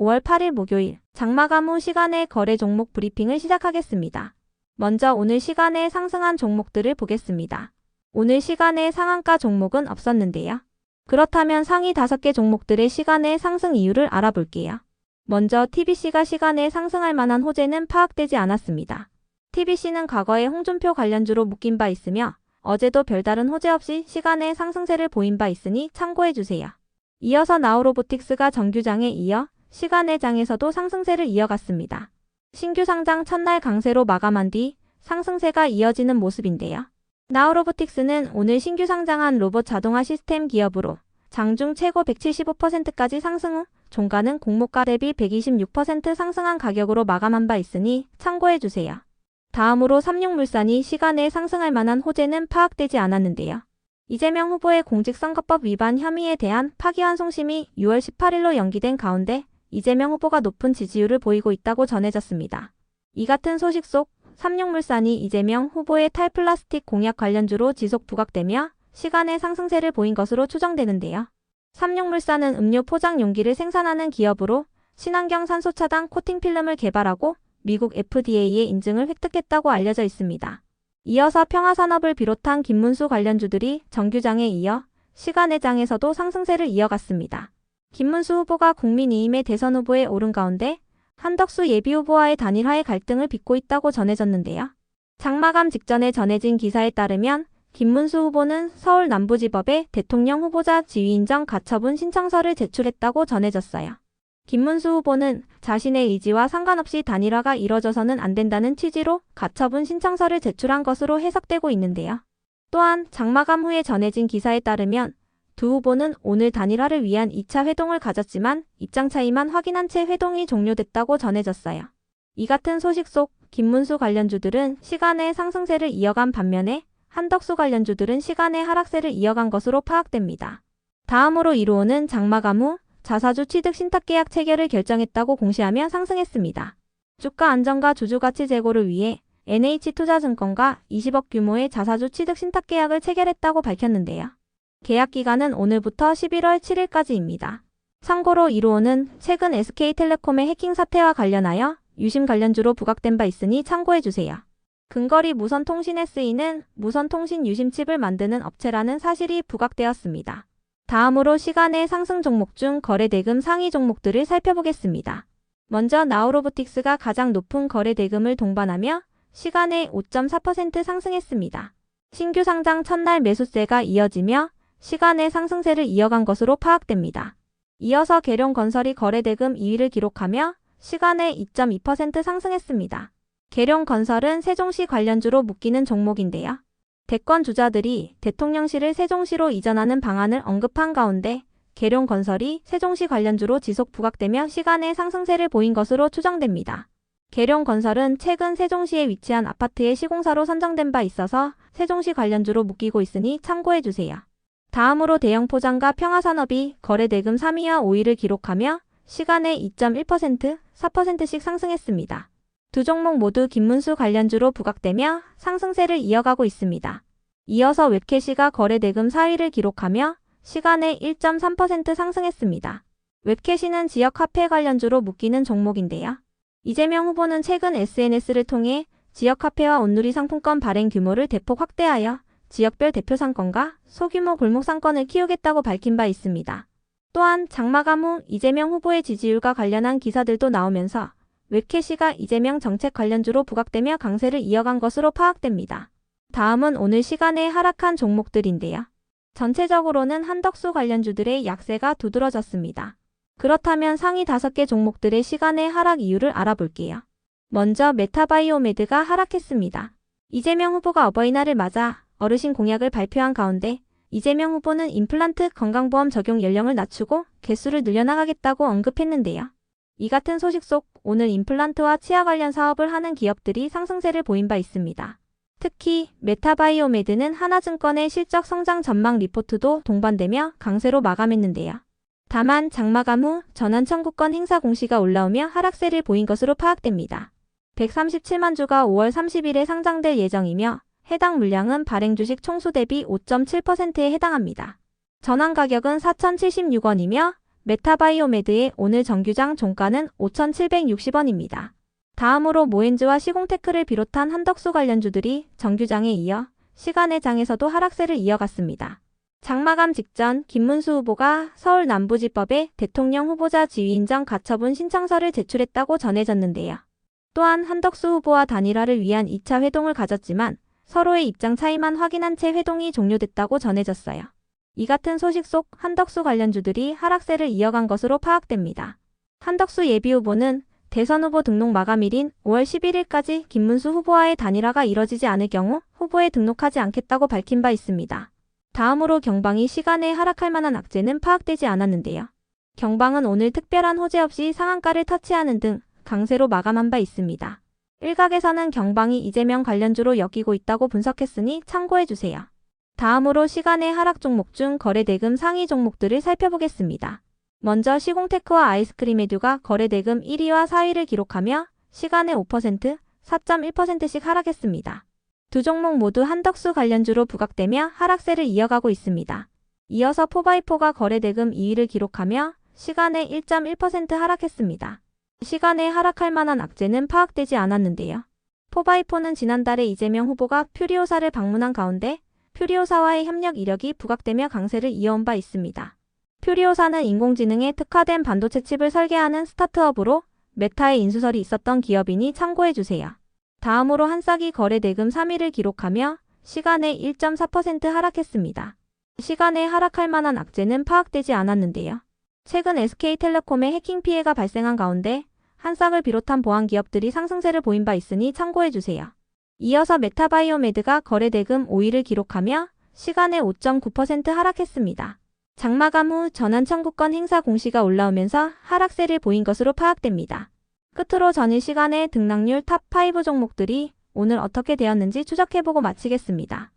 5월 8일 목요일 장마감 후 시간의 거래 종목 브리핑을 시작하겠습니다. 먼저 오늘 시간에 상승한 종목들을 보겠습니다. 오늘 시간에 상한가 종목은 없었는데요. 그렇다면 상위 5개 종목들의 시간의 상승 이유를 알아볼게요. 먼저 TBC가 시간에 상승할 만한 호재는 파악되지 않았습니다. TBC는 과거에 홍준표 관련주로 묶인 바 있으며 어제도 별다른 호재 없이 시간의 상승세를 보인 바 있으니 참고해주세요. 이어서 나우로보틱스가 정규장에 이어 시간의 장에서도 상승세를 이어갔습니다. 신규 상장 첫날 강세로 마감한 뒤 상승세가 이어지는 모습인데요. 나우로보틱스는 오늘 신규 상장한 로봇 자동화 시스템 기업으로 장중 최고 175%까지 상승 후 종가는 공모가 대비 126% 상승한 가격으로 마감한 바 있으니 참고해주세요. 다음으로 삼육물산이 시간에 상승할 만한 호재는 파악되지 않았는데요. 이재명 후보의 공직선거법 위반 혐의에 대한 파기환송심이 6월 18일로 연기된 가운데 이재명 후보가 높은 지지율을 보이고 있다고 전해졌습니다. 이 같은 소식 속 삼육물산이 이재명 후보의 탈플라스틱 공약 관련주로 지속 부각되며 시간의 상승세를 보인 것으로 추정되는데요. 삼육물산은 음료 포장 용기를 생산하는 기업으로 친환경 산소 차단 코팅 필름을 개발하고 미국 FDA의 인증을 획득했다고 알려져 있습니다. 이어서 평화산업을 비롯한 김문수 관련주들이 정규장에 이어 시간의 장에서도 상승세를 이어갔습니다. 김문수 후보가 국민의힘의 대선 후보에 오른 가운데 한덕수 예비후보와의 단일화의 갈등을 빚고 있다고 전해졌는데요. 장마감 직전에 전해진 기사에 따르면 김문수 후보는 서울 남부지법에 대통령 후보자 지위인정 가처분 신청서를 제출했다고 전해졌어요. 김문수 후보는 자신의 의지와 상관없이 단일화가 이뤄져서는 안 된다는 취지로 가처분 신청서를 제출한 것으로 해석되고 있는데요. 또한 장마감 후에 전해진 기사에 따르면 두 후보는 오늘 단일화를 위한 2차 회동을 가졌지만 입장 차이만 확인한 채 회동이 종료됐다고 전해졌어요. 이 같은 소식 속 김문수 관련주들은 시간의 상승세를 이어간 반면에 한덕수 관련주들은 시간의 하락세를 이어간 것으로 파악됩니다. 다음으로 이루오는 장마감 후 자사주 취득 신탁계약 체결을 결정했다고 공시하며 상승했습니다. 주가 안정과 주주가치 제고를 위해 NH투자증권과 20억 규모의 자사주 취득 신탁계약을 체결했다고 밝혔는데요. 계약 기간은 오늘부터 11월 7일까지입니다. 참고로 이루오는 최근 SK텔레콤의 해킹 사태와 관련하여 유심 관련주로 부각된 바 있으니 참고해주세요. 근거리 무선통신-SE는 무선통신 유심칩을 만드는 업체라는 사실이 부각되었습니다. 다음으로 시간의 상승 종목 중 거래대금 상위 종목들을 살펴보겠습니다. 먼저 나우로보틱스가 가장 높은 거래대금을 동반하며 시간에 5.4% 상승했습니다. 신규 상장 첫날 매수세가 이어지며 시간의 상승세를 이어간 것으로 파악됩니다. 이어서 계룡건설이 거래대금 2위를 기록하며 시간에 2.2% 상승했습니다. 계룡건설은 세종시 관련주로 묶이는 종목인데요. 대권 주자들이 대통령실을 세종시로 이전하는 방안을 언급한 가운데 계룡건설이 세종시 관련주로 지속 부각되며 시간의 상승세를 보인 것으로 추정됩니다. 계룡건설은 최근 세종시에 위치한 아파트의 시공사로 선정된 바 있어서 세종시 관련주로 묶이고 있으니 참고해주세요. 다음으로 대형포장과 평화산업이 거래대금 3위와 5위를 기록하며 시간에 2.1%, 4%씩 상승했습니다. 두 종목 모두 김문수 관련주로 부각되며 상승세를 이어가고 있습니다. 이어서 웹캐시가 거래대금 4위를 기록하며 시간에 1.3% 상승했습니다. 웹캐시는 지역 화폐 관련주로 묶이는 종목인데요. 이재명 후보는 최근 SNS를 통해 지역 화폐와 온누리 상품권 발행 규모를 대폭 확대하여 지역별 대표 상권과 소규모 골목 상권을 키우겠다고 밝힌 바 있습니다. 또한 장마감 후 이재명 후보의 지지율과 관련한 기사들도 나오면서 웹캐시가 이재명 정책 관련주로 부각되며 강세를 이어간 것으로 파악됩니다. 다음은 오늘 시간에 하락한 종목들인데요. 전체적으로는 한덕수 관련주들의 약세가 두드러졌습니다. 그렇다면 상위 5개 종목들의 시간의 하락 이유를 알아볼게요. 먼저 메타바이오메드가 하락했습니다. 이재명 후보가 어버이날을 맞아 어르신 공약을 발표한 가운데 이재명 후보는 임플란트 건강보험 적용 연령을 낮추고 개수를 늘려나가겠다고 언급했는데요. 이 같은 소식 속 오늘 임플란트와 치아 관련 사업을 하는 기업들이 상승세를 보인 바 있습니다. 특히 메타바이오메드는 하나증권의 실적 성장 전망 리포트도 동반되며 강세로 마감했는데요. 다만 장마감 후 전환 청구권 행사 공시가 올라오며 하락세를 보인 것으로 파악됩니다. 137만 주가 5월 30일에 상장될 예정이며 해당 물량은 발행 주식 총수 대비 5.7%에 해당합니다. 전환 가격은 4,076원이며 메타바이오메드의 오늘 정규장 종가는 5,760원입니다. 다음으로 모엔즈와 시공테크를 비롯한 한덕수 관련주들이 정규장에 이어 시간의 장에서도 하락세를 이어갔습니다. 장마감 직전 김문수 후보가 서울 남부지법에 대통령 후보자 지위 인정 가처분 신청서를 제출했다고 전해졌는데요. 또한 한덕수 후보와 단일화를 위한 2차 회동을 가졌지만 서로의 입장 차이만 확인한 채 회동이 종료됐다고 전해졌어요. 이 같은 소식 속 한덕수 관련주들이 하락세를 이어간 것으로 파악됩니다. 한덕수 예비후보는 대선 후보 등록 마감일인 5월 11일까지 김문수 후보와의 단일화가 이뤄지지 않을 경우 후보에 등록하지 않겠다고 밝힌 바 있습니다. 다음으로 경방이 시간에 하락할 만한 악재는 파악되지 않았는데요. 경방은 오늘 특별한 호재 없이 상한가를 터치하는 등 강세로 마감한 바 있습니다. 일각에서는 경방이 이재명 관련주로 엮이고 있다고 분석했으니 참고해주세요. 다음으로 시간의 하락 종목 중 거래대금 상위 종목들을 살펴보겠습니다. 먼저 시공테크와 아이스크림에듀가 거래대금 1위와 4위를 기록하며 시간에 5%, 4.1%씩 하락했습니다. 두 종목 모두 한덕수 관련주로 부각되며 하락세를 이어가고 있습니다. 이어서 포바이포가 거래대금 2위를 기록하며 시간에 1.1% 하락했습니다. 시간에 하락할 만한 악재는 파악되지 않았는데요. 포바이포는 지난달에 이재명 후보가 퓨리오사를 방문한 가운데 퓨리오사와의 협력 이력이 부각되며 강세를 이어온 바 있습니다. 퓨리오사는 인공지능에 특화된 반도체 칩을 설계하는 스타트업으로 메타의 인수설이 있었던 기업이니 참고해주세요. 다음으로 한싹이 거래대금 3위를 기록하며 시간에 1.4% 하락했습니다. 시간에 하락할 만한 악재는 파악되지 않았는데요. 최근 SK텔레콤의 해킹 피해가 발생한 가운데 한싹을 비롯한 보안 기업들이 상승세를 보인 바 있으니 참고해주세요. 이어서 메타바이오메드가 거래대금 5위를 기록하며 시간에 5.9% 하락했습니다. 장마감 후 전환 청구권 행사 공시가 올라오면서 하락세를 보인 것으로 파악됩니다. 끝으로 전일 시간의 등락률 탑5 종목들이 오늘 어떻게 되었는지 추적해보고 마치겠습니다.